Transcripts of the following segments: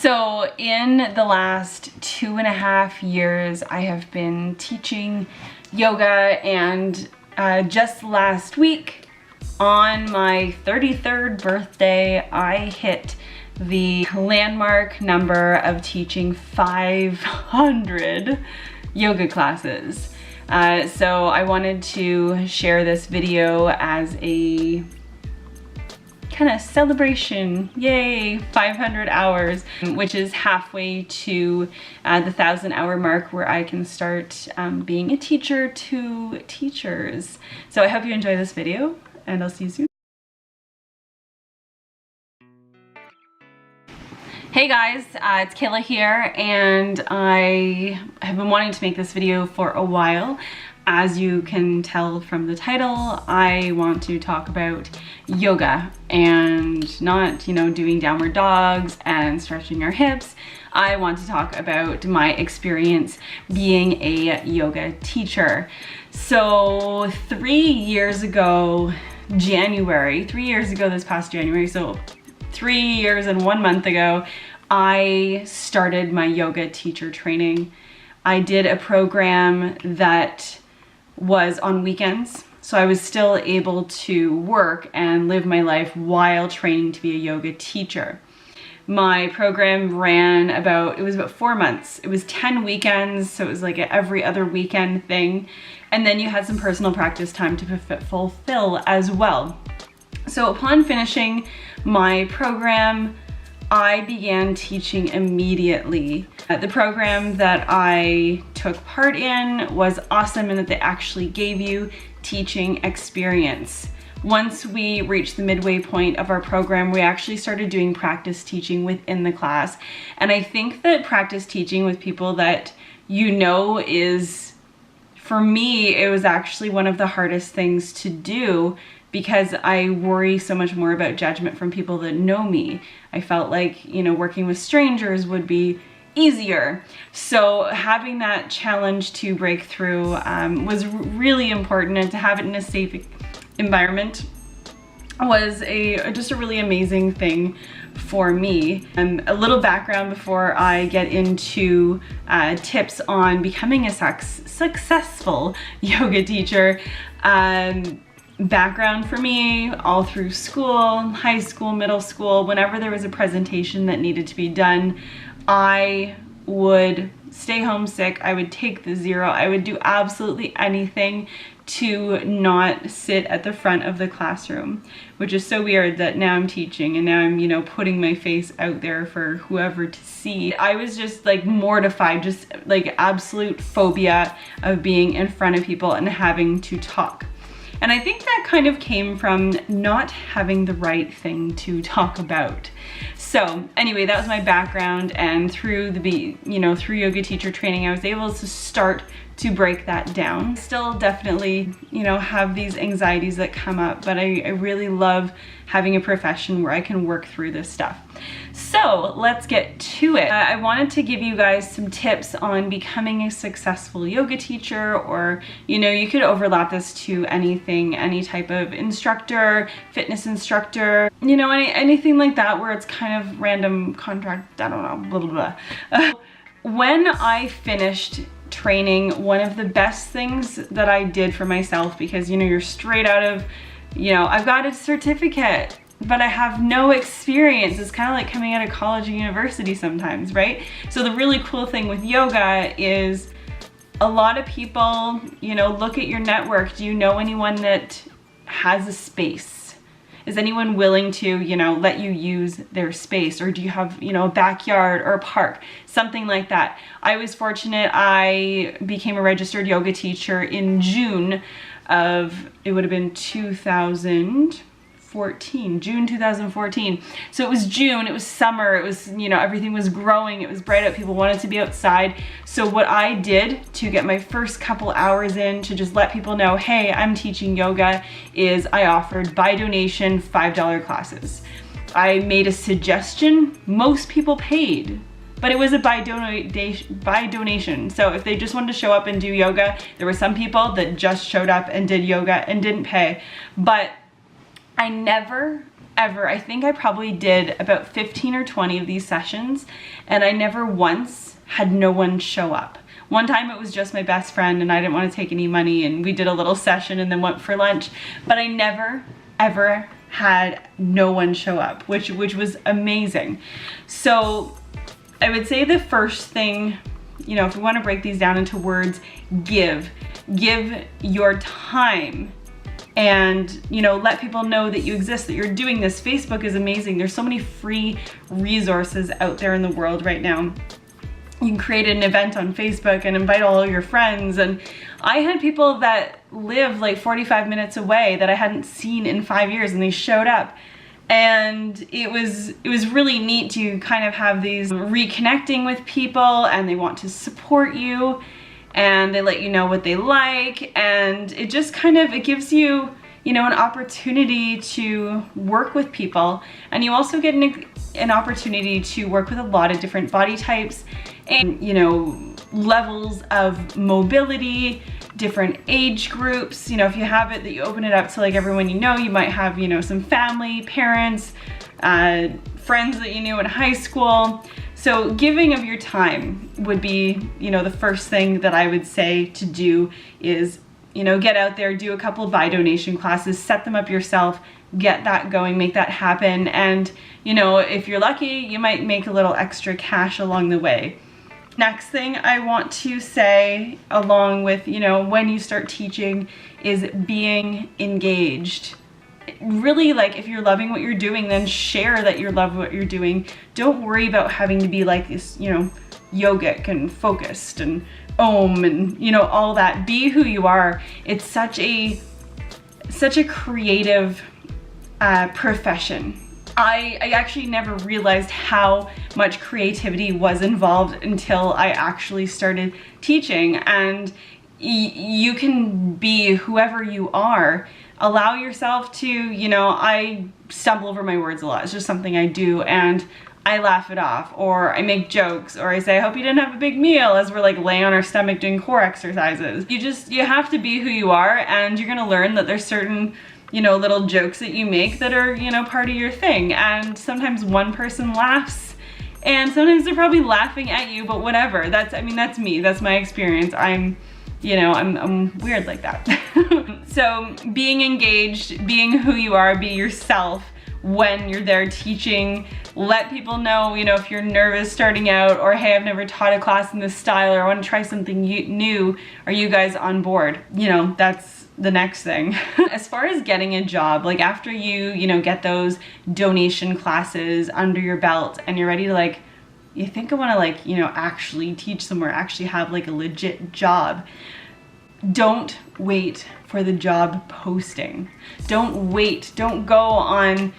So in the last 2.5 years, I have been teaching yoga, and just last week on my 33rd birthday, I hit the landmark number of teaching 500 yoga classes. So I wanted to share this video as a kind of celebration. Yay, 500 hours, which is halfway to the 1,000-hour mark where I can start being a teacher to teachers. So I hope you enjoy this video, and I'll see you soon. Hey guys, it's Kayla here, and I have been wanting to make this video for a while. As you can tell from the title, I want to talk about yoga and not, doing downward dogs and stretching your hips. I want to talk about my experience being a yoga teacher. So 3 years ago, this past January, so 3 years and 1 month ago, I started my yoga teacher training. I did a program that was on weekends, so I was still able to work and live my life while training to be a yoga teacher. My program ran about 4 months. It was 10 weekends, so it was like an every other weekend thing. And then you had some personal practice time to fulfill as well. So upon finishing my program, I began teaching immediately. The program that I took part in was awesome in that they actually gave you teaching experience. Once we reached the midway point of our program, we actually started doing practice teaching within the class. And I think that practice teaching with people that is, for me, it was actually one of the hardest things to do, because I worry so much more about judgment from people that know me. I felt like, working with strangers would be easier. So having that challenge to break through was really important, and to have it in a safe environment was just a really amazing thing for me. A little background before I get into tips on becoming a successful yoga teacher. Background for me, all through school, high school, middle school, whenever there was a presentation that needed to be done, I would stay homesick, I would take the zero, I would do absolutely anything to not sit at the front of the classroom, which is so weird that now I'm teaching and now I'm, putting my face out there for whoever to see. I was just like mortified, just like absolute phobia of being in front of people and having to talk. And I think that kind of came from not having the right thing to talk about. So anyway, that was my background, and through through yoga teacher training, I was able to start to break that down. Still definitely, have these anxieties that come up, but I really love having a profession where I can work through this stuff. So let's get to it. I wanted to give you guys some tips on becoming a successful yoga teacher, or, you could overlap this to anything, any type of instructor, fitness instructor, anything like that where it's kind of random contract, I don't know, blah, blah, blah. When I finished training, one of the best things that I did for myself, because you're straight out of, I've got a certificate, but I have no experience. It's kind of like coming out of college or university sometimes, right? So the really cool thing with yoga is a lot of people, look at your network. Do you know anyone that has a space? Is anyone willing to, let you use their space? Or do you have, a backyard or a park? Something like that. I was fortunate. I became a registered yoga teacher in June of, it would have been 2014, June 2014. So it was June, it was summer, it was, everything was growing, it was bright out, people wanted to be outside. So what I did to get my first couple hours in to just let people know, hey, I'm teaching yoga, is I offered by donation $5 classes. I made a suggestion, most people paid, but it was a by donation. So if they just wanted to show up and do yoga, there were some people that just showed up and did yoga and didn't pay. But I never ever, I think I probably did about 15 or 20 of these sessions, and I never once had no one show up. One time it was just my best friend and I didn't want to take any money, and we did a little session and then went for lunch, but I never ever had no one show up, which was amazing. So I would say the first thing, you know, if we want to break these down into words, give your time, and, you know, let people know that you exist, that you're doing this. Facebook is amazing. There's so many free resources out there in the world right now. You can create an event on Facebook and invite all your friends. And I had people that live like 45 minutes away that I hadn't seen in 5 years, and they showed up. And it was really neat to kind of have these reconnecting with people, and they want to support you, and they let you know what they like, and it just kind of, it gives you, you know, an opportunity to work with people. And you also get an opportunity to work with a lot of different body types and, you know, levels of mobility, different age groups. You know, if you have it that you open it up to like everyone you know, you might have, you know, some family, parents, friends that you knew in high school. So giving of your time would be, you know, the first thing that I would say to do is, you know, get out there, do a couple of buy donation classes, set them up yourself, get that going, make that happen. And, you know, if you're lucky, you might make a little extra cash along the way. Next thing I want to say, along with, you know, when you start teaching, is being engaged. Really, like, if you're loving what you're doing, then share that you love what you're doing. Don't worry about having to be like this, you know, yogic and focused and om and, you know, all that. Be who you are. It's such a creative profession. I actually never realized how much creativity was involved until I actually started teaching. And you can be whoever you are. Allow yourself to, you know, I stumble over my words a lot. It's just something I do, and I laugh it off, or I make jokes, or I say, I hope you didn't have a big meal, as we're like laying on our stomach doing core exercises. You have to be who you are, and you're gonna learn that there's certain, you know, little jokes that you make that are, you know, part of your thing. And sometimes one person laughs, and sometimes they're probably laughing at you, but whatever. That's me, that's my experience. I'm weird like that. So being engaged, being who you are, be yourself when you're there teaching. Let people know, you know, if you're nervous starting out, or hey, I've never taught a class in this style, or I want to try something new. Are you guys on board? You know, that's the next thing. As far as getting a job, like after you know, get those donation classes under your belt and you're ready to like, you think I want to like, you know, actually teach somewhere, actually have like a legit job. Don't wait for the job posting. Don't wait. Don't go on,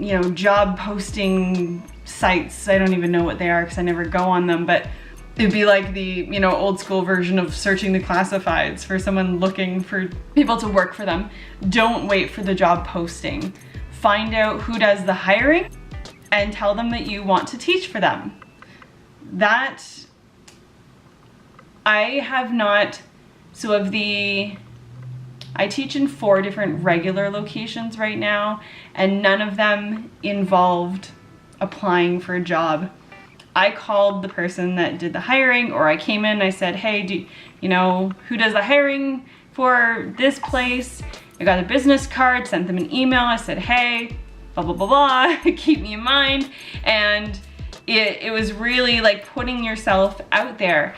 you know, job posting sites. I don't even know what they are because I never go on them, but it'd be like the, you know, old school version of searching the classifieds for someone looking for people to work for them. Don't wait for the job posting. Find out who does the hiring and tell them that you want to teach for them. That I have not, so I teach in 4 different regular locations right now, and none of them involved applying for a job. I called the person that did the hiring, or I came in and I said, hey, you know, who does the hiring for this place? I got a business card, sent them an email. I said, hey, blah, blah, blah, blah, keep me in mind. And it was really like putting yourself out there.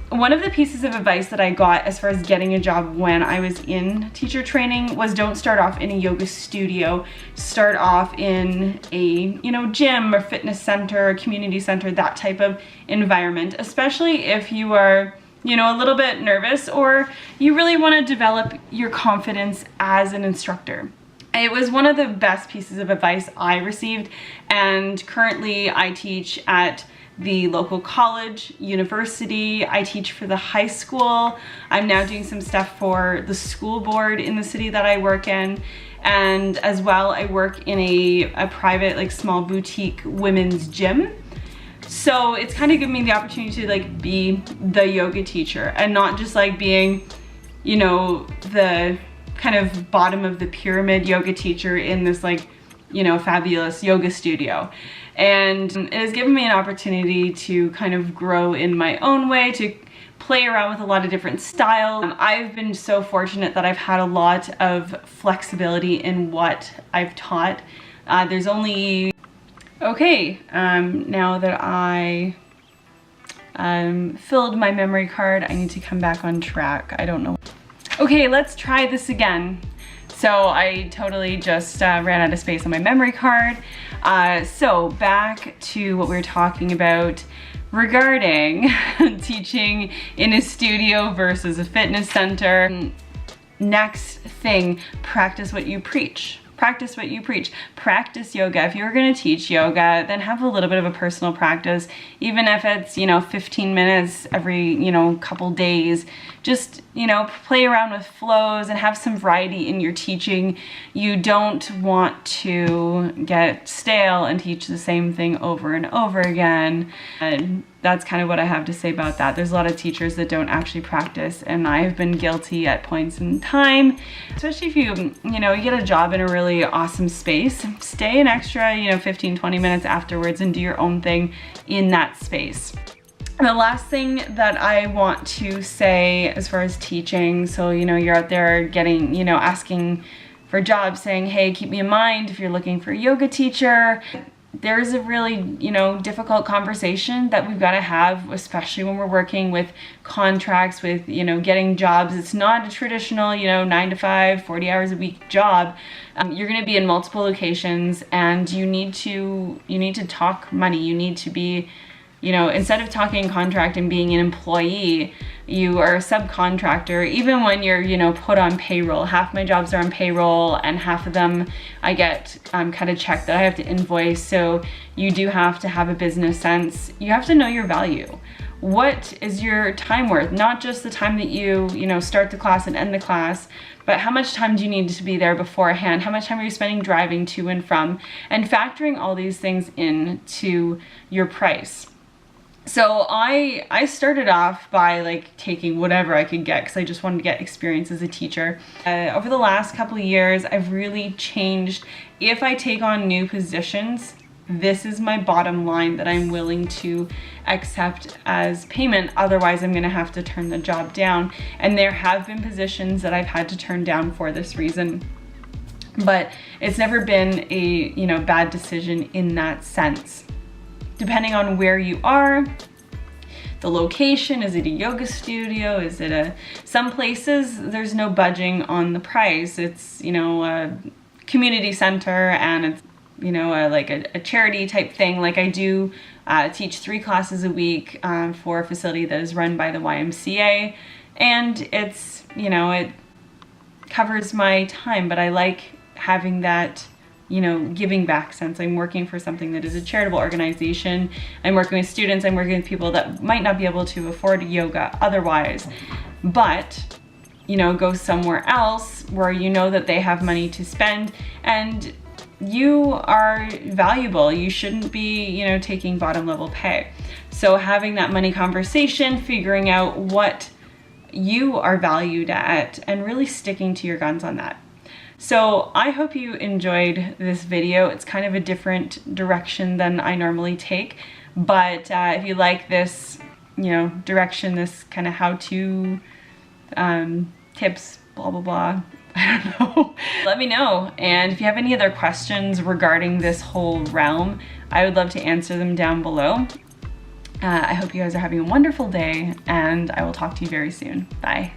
One of the pieces of advice that I got as far as getting a job when I was in teacher training was, don't start off in a yoga studio. Start off in a, you know, gym or fitness center, or community center, that type of environment, especially if you are, you know, a little bit nervous or you really want to develop your confidence as an instructor. It was one of the best pieces of advice I received, and currently I teach at the local college, university. I teach for the high school. I'm now doing some stuff for the school board in the city that I work in. And as well, I work in a private, like, small boutique women's gym. So it's kind of given me the opportunity to like be the yoga teacher and not just like being, you know, the kind of bottom of the pyramid yoga teacher in this like, you know, fabulous yoga studio. And it has given me an opportunity to kind of grow in my own way, to play around with a lot of different styles. I've been so fortunate that I've had a lot of flexibility in what I've taught. There's only, okay, now that I filled my memory card, I need to come back on track. I don't know. Okay, let's try this again. So I totally just ran out of space on my memory card. So back to what we were talking about regarding teaching in a studio versus a fitness center. Next thing, practice what you preach. Practice what you preach. Practice yoga. If you're going to teach yoga, then have a little bit of a personal practice, even if it's, you know, 15 minutes every, you know, couple days. Just, you know, play around with flows and have some variety in your teaching. You don't want to get stale and teach the same thing over and over again. And that's kind of what I have to say about that. There's a lot of teachers that don't actually practice, and I've been guilty at points in time, especially if you know, you get a job in a really awesome space, stay an extra, you know, 15, 20 minutes afterwards and do your own thing in that space. And the last thing that I want to say as far as teaching, so, you know, you're out there getting, you know, asking for jobs, saying, hey, keep me in mind if you're looking for a yoga teacher. There's a really, you know, difficult conversation that we've got to have, especially when we're working with contracts, with, you know, getting jobs. It's not a traditional, you know, 9 to 5, 40 hours a week job. You're going to be in multiple locations, and you need to talk money. You need to be, you know, instead of talking contract and being an employee, you are a subcontractor. Even when you're, you know, put on payroll, half my jobs are on payroll and half of them I get cut a check that I have to invoice. So you do have to have a business sense. You have to know your value. What is your time worth? Not just the time that you know, start the class and end the class, but how much time do you need to be there beforehand? How much time are you spending driving to and from? And factoring all these things into your price. So I started off by like taking whatever I could get because I just wanted to get experience as a teacher. Over the last couple of years, I've really changed. If I take on new positions, this is my bottom line that I'm willing to accept as payment. Otherwise, I'm gonna have to turn the job down. And there have been positions that I've had to turn down for this reason. But it's never been a, you know, bad decision in that sense. Depending on where you are, the location, is it a yoga studio? Is it some places there's no budging on the price. It's, you know, a community center, and it's, you know, like a charity type thing. Like I do teach 3 classes a week for a facility that is run by the YMCA, and it's, you know, it covers my time, but I like having that, you know, giving back sense. I'm working for something that is a charitable organization. I'm working with students. I'm working with people that might not be able to afford yoga otherwise, but, you know, go somewhere else where you know that they have money to spend and you are valuable. You shouldn't be, you know, taking bottom level pay. So having that money conversation, figuring out what you are valued at, and really sticking to your guns on that. So I hope you enjoyed this video. It's kind of a different direction than I normally take, but if you like this, you know, direction, this kind of how-to tips, blah, blah, blah, I don't know, let me know. And if you have any other questions regarding this whole realm, I would love to answer them down below. I hope you guys are having a wonderful day, and I will talk to you very soon. Bye.